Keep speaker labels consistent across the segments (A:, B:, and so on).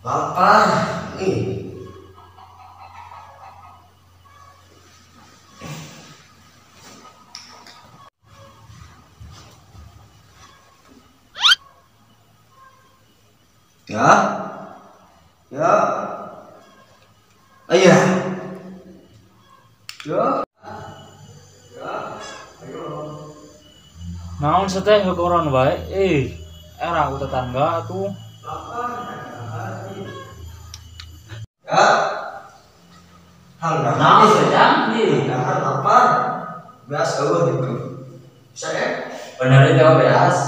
A: Lapar nih. Ya, ya, ayah, ya, ya, ayo.
B: Naon seteh koron bae. Era aku tetangga tuh.
A: Ya, hal
B: Naon sedang di.
A: lapar. Beas gitu. Saya
B: Bener itu beas.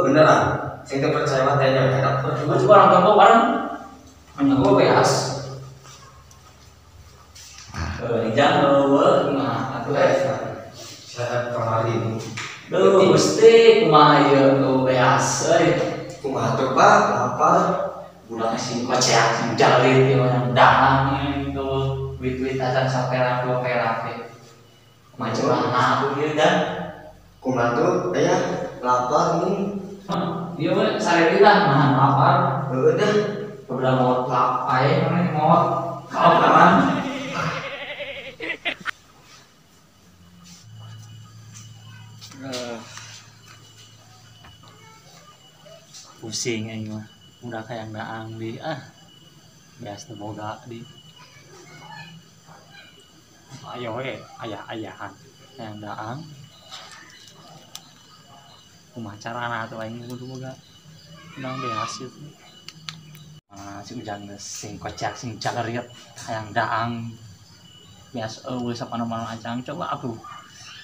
A: beneran. Saya tidak percaya matanya.
B: Masih orang kampung bareng. Hanya gua beas. Jangan gimana atuh
A: Saya kemarin.
B: Duh, mesti kumaha ieu beas
A: Kumaha tuh Pak, lapar.
B: Budak sing kocak sing jalit ieu yang dahang itu wit-wit acan saperak dua perak teh. Macam aku ieu dan
A: Kumaha tuh, ayah lapar nih.
B: ieu mah sareri lah nahan lapar.
A: Udah.
B: Udah mau lapai mana mau kapan? Pusing aing mah. Udah kayak daang di biasa boga di. Ayo ayah-ayahan yang daang. Kumaha carana atuh aing kudu boga. Udang beas itu. Si ujang sing kocak sing cagariat hayang daang. Biasa eueuh sapana-mana acang coba atuh.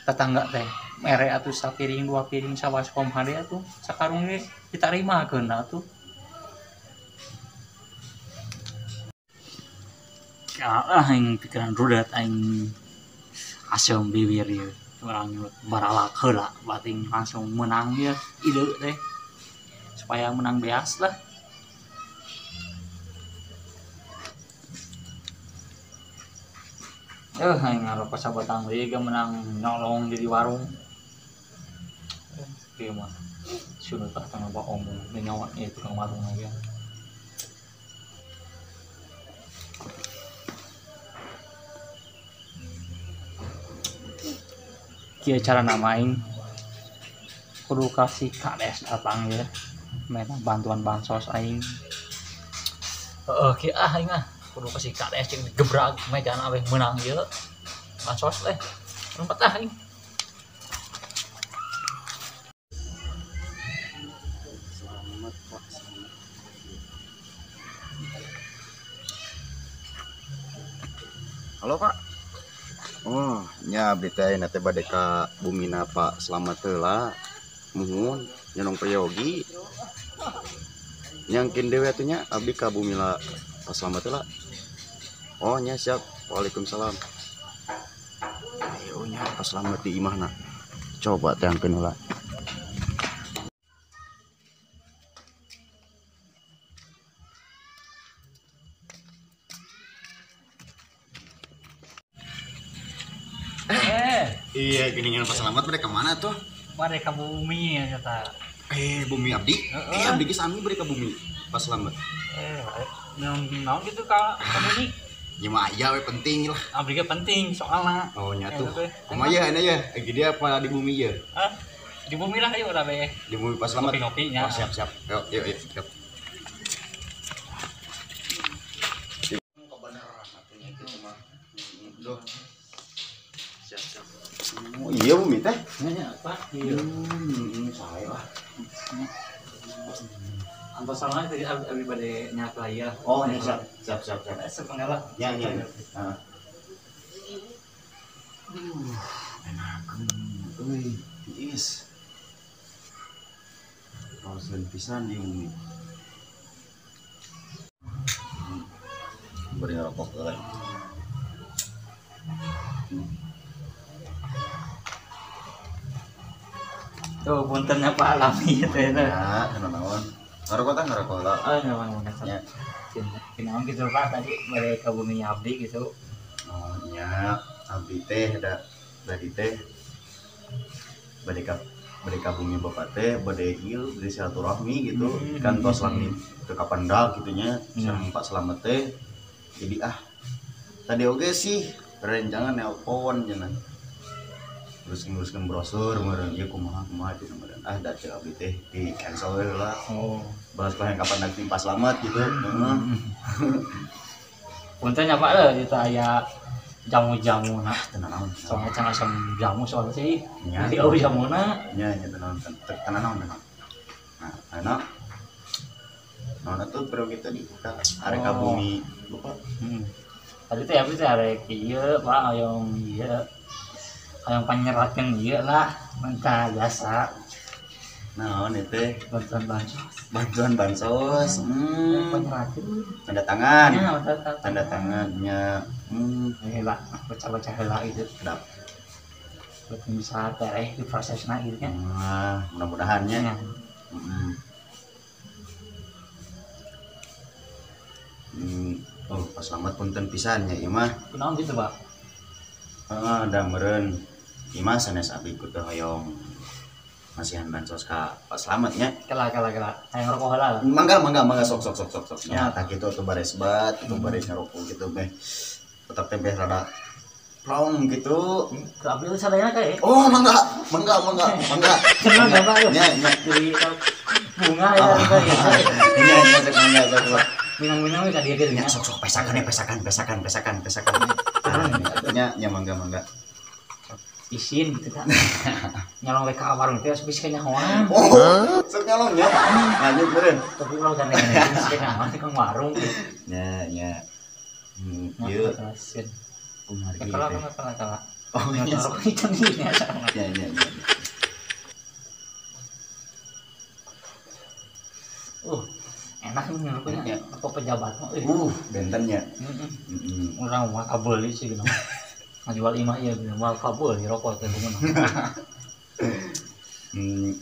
B: Tetangga teh mere atuh sapiring dua piring sawaskom hade atuh sakarung ge ditarimakeun atuh. Aing pikiran rudet aing asem bibir ieu. Urang baralak heula bating langsung menang ieu ide teh. Supaya menang beas lah. Aing ngarep sabatang deui ge menang nyolong di warung. Ieu mah sunut tah tangga omong nyawa ieu tukang warung ge. Kieu cara namain kudu kasih kades datang ya. Mena bantuan bansos aing. Kieu aing kudu kasih kades cing digebrak mejan abeh menang ieu. Bansos teh. Lompat aing.
C: Selamat Pak, selamat. Halo Pak. Oh, nya abdi teh nate bade ka bumina Pak Slamet heula. Muhun nyenong priyogi. Nyangkin dewe atuh nya abdi ka bumila Pak Slamet heula. Oh, nya siap. Waalaikumsalam. Ayo nya Pak Slamet di imahna. Coba teh angkeun heula. Iya, geningan Pak Slamet mereka mana tuh?
B: Mereka bumi ya kata.
C: Bumi abdi? Abdi ge sami mereka bumi Pak Slamet.
B: Naon gitu ka bumi?
C: Ya mah aya we penting lah.
B: Abdi ge penting soalna.
C: Oh nyatu. Kumaha aya ya? Dia apa di bumi ya?
B: Di bumi lah yuk rabe.
C: Di bumi Pak Slamet.
B: Ngopi-ngopi nya.
C: Oh, siap. Yuk. Siap. Kebenaran atunya itu mah. Duh. Siap. Oh iya bumi teh.
B: Nya apa? Iya.
C: Saya lah.
B: Ampas salahnya tadi abdi bade nyapa ya.
C: Oh, siap.
B: Sepengala.
C: Ya. Heeh. Enakeun euy, tiis. Rosen pisan di bumi. Beri rokok euy.
B: Tuh puntennya Pak Alami teh teh.
C: Ya, naon. Ngarokok lah.
B: Memang
C: Ya.
B: Kinaon gitu Pak tadi bade ka bumi abdi gitu.
C: Oh nya abdi teh da tadi teh bade ka bade ka bumi bapak teh bade ieu bade silaturahmi gitu kan tos langit ke kapandak gitu nya sareng Pak Slamet teh jadi tadi oge sih rencangan nelpon cenah terus nguruskan brosur meureun ieu kumaha cenah meureun da ceu abdi teh di cancel we lah balas yang kapandak di Pak Slamet gitu
B: punten nya Pak leuh itu aya jamu-jamu nah
C: tenan naon
B: soalnya can asam jamu soalnya sih
C: nya
B: jadi jamuna
C: nya tenan naon nah anak naon atuh pero kita dibuka arek ka bumi bapak
B: tadi teh abdi teh arek ieu Pak hayong ieu hayong panyeratkeun ieu lah mangka jasa
C: naon teh
B: bantuan
C: bansos
B: panyeratkeun
C: tanda tangan
B: nya
C: tanda tangannya
B: heula baca-baca heula itu
C: sedap
B: bisa tereh di prosesna gitu nya
C: mudah-mudahan nya Pas Slamet punten pisan nya ieu mah
B: kunaon gitu Pak
C: da meureun ieu mah sanes abdi ku teh hoyong masihan bansos ka Pak Slamet nya
B: kela hayang rokok heula
C: mangga sok nya tah kitu tuh bares bat itu bares ngarokok gitu beh tetep teh rada plong gitu
B: ke abdi teh sadayana kae
C: oh mangga
B: cenah Bapak
C: nya
B: jadi bunga ya kae
C: nya sok mangga sok
B: minang-minang we ka dieu gitu nya
C: sok pesakan nya mangga
B: isin gitu kan nyolong we ka warung teh bisa nyahoan
C: sok nyolong nya lanjut beureun
B: tapi kalau gandeng-gandeng bisa nyahoan ke warung
C: nya
B: ieu
C: kumargi
B: kala
C: oh
B: nya rokok itu nya
C: nya
B: enak nih rokoknya rokok pejabat mah
C: bentennya
B: urang mah kabeuli sih gitu ngajual imah ieu mah kabeuli rokok teh bungun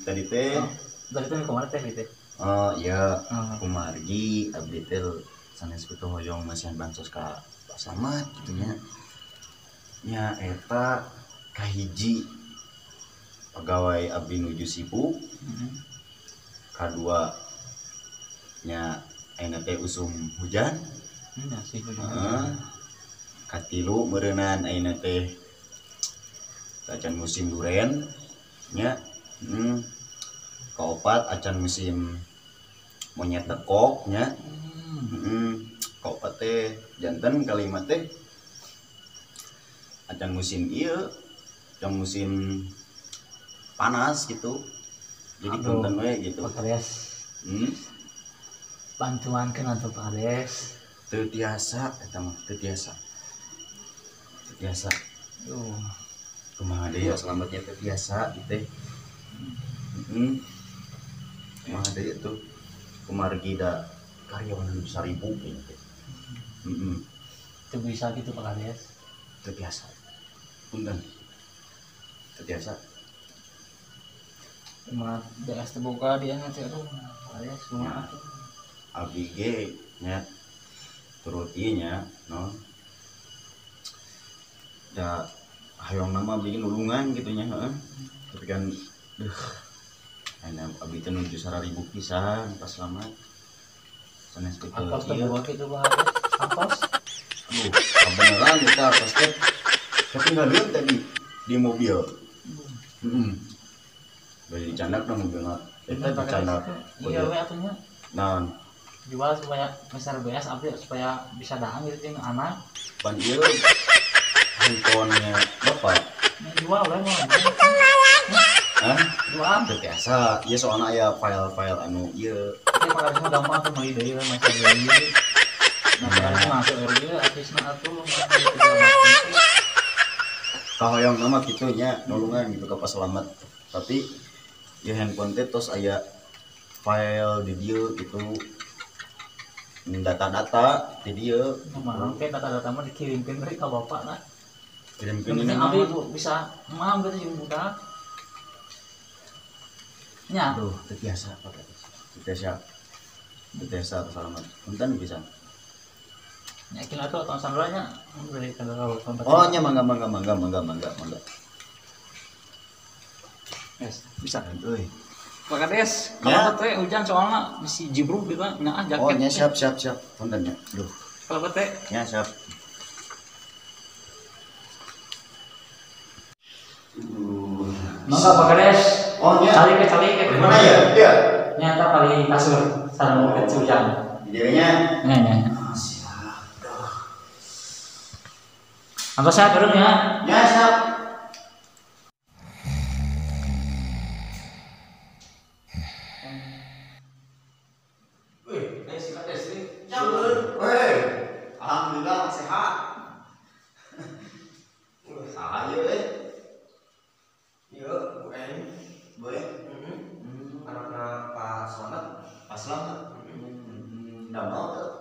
C: tadi teh
B: kemarin teh gitu
C: oh iya kumargi abdi teh sanes kitu hoyong masihan bansos ka Pak Slamet gitu nya eta kahiji pegawai abdi nuju sibuk kadua nya ayeuna teh usum hujan katilu meureunan ayeuna teh acan musim duren nya kaopat acan musim monyet tekok nya kaopat teh janten kalima teh acan musim ieu acan musim panas gitu jadi punten we gitu
B: bantuan kena tuh Pak Ades
C: teu tiasa eta mah teu tiasa kumaha deui Slametnya teu tiasa teh kumaha deui tuh kumargi da karyawan 1000 kayaknya teh
B: teu bisa gitu Pak Ades
C: teu tiasa punten teu tiasa
B: cuma beas terbuka dia nanti aduh Pak Ades kumaha tuh
C: abdi ge nya turut ieu nya no da hayong nama bikin nulungan gitu nya tapi kan abdi teh nuju 1000 pisan Pas Slamet sanes kitu
B: apos terbuka gitu Pak Ades
C: beneran kita pas teh ketinggalan tadi di mobil dari dicandak na mobilna eta dicandak
B: iya we atunya
C: naon
B: jual supaya besar beas abdi supaya bisa daang gitu jeung anak
C: pan ieu handphonenya bapak
B: jual we mah jual
C: teu biasa ieu soalna aya file-file anu ieu
B: tapi Pak Ades mah gampang tuh meuli deui we macam deui nah Pak Ades masuk RW artisna atuh
C: kahoyong nama kitu nya nulungan gitu ka Pas Slamet tapi ieu handphone teh tos aya file di dieu gitu data-data di dieu
B: mah teh data-data mah dikirimkeun deui ka bapak nah
C: kirimkeun
B: ini abdi bisa mam gitu jeung budak nya
C: aduh teu biasa Pak teu biasa Pas Slamet punten bisa
B: yakin atuh tahun sandranya dari kada
C: oh nya mangga
B: Yes, bisa.
C: Euy.
B: Pak Kades,
C: Ya.
B: kalau teh hujan soalnya misi jibruk gitu nya jaket.
C: Oh, nya siap. Punten nya. Duh.
B: Kalau teh
C: Nya siap.
B: mangga Pak Kades.
C: Oh, nya.
B: Calik ke.
C: Mana ya? Iya.
B: Nyata paling kasur sareng kecil hujan.
C: Videonya.
B: Nya.
C: Siap.
B: Angkat saya turun ya.
C: Ya, siap. Alhamdulillah sehat. Saya
A: Iya, Bu Eng.
C: boleh.
A: Anaknya Pak Slamet.
C: Pas lama. Damel tuh.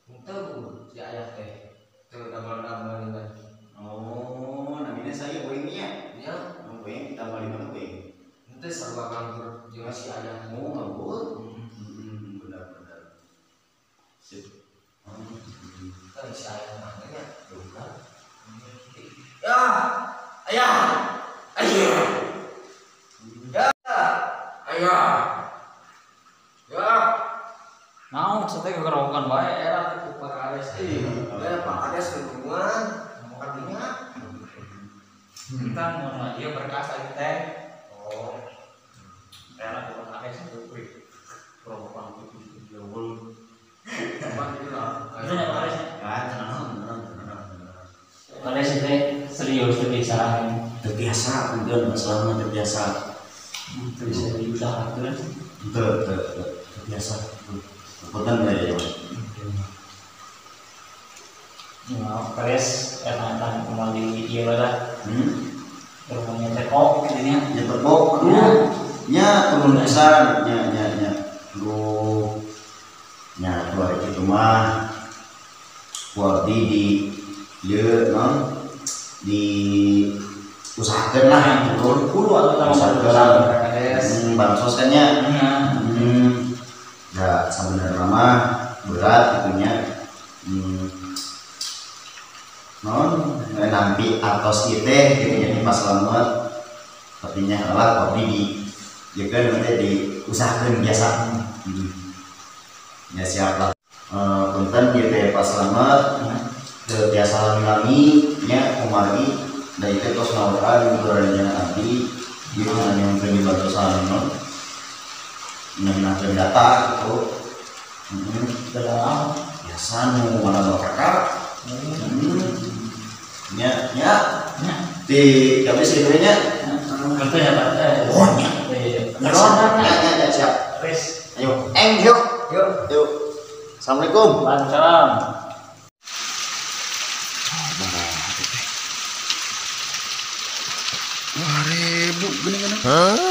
A: Itu Bu, si ayah teh. Tuh double-double ini.
C: Oh, namanya saya Wengnya.
A: Ya,
C: Weng tambah 5 Weng.
A: itu serba nganggur jeung si ayah.
C: Oh, ngabur. Benar. Sip.
A: Kan si ayah namanya bukan. Ya, ayah. Ayah. Ya, ayah. Ya.
B: Mau saya kegerokan bae era ku Pak Kades.
A: Ya Pak Kades hubungan artinya.
B: Kita mau dia berkas lagi teh.
A: Oh,
B: Era ku Pak Kades itu kuy. Provokan itu jauh.
A: apa gitu lah.
B: Itu nya Pak Kades.
C: Ya, tenang.
B: Kades itu serius berbicara.
C: Terbiasa, kemudian selama terbiasa.
B: Itu bisa diusahakan.
C: Terbiasa. Keputan ya.
B: Ya, Kades enakan kembali dia lah. Rumahnya tekok jadinya.
C: Ya tepok, nya turun besar, nya. Lu, nya keluar itu mah, buat di non di usahakan lah yang turun
B: Kudu atau sama
C: usahakan
B: Kades.
C: bansos kan ya. Ya sebenarnya mah berat itunya. Non nanti atos itu gitu jadi pas selamat artinya adalah kopi di ya kan nanti diusahakan biasa. Ya siap lah. Punten gitu ya pas selamat biasa lami nya kemari dari itu terus nawaran berada nanti dia hanya mungkin dibantu non mengenai data gitu.
B: Dalam
C: Biasa nu mana bawa kakak. Nya di kami sebenarnya
B: katanya Pak.
C: oh nya
B: Beneran
C: siap.
B: Kades.
C: Ayo yuk. Assalamualaikum.
B: Waalaikumsalam.
C: Wah, ribu gini. Aduh.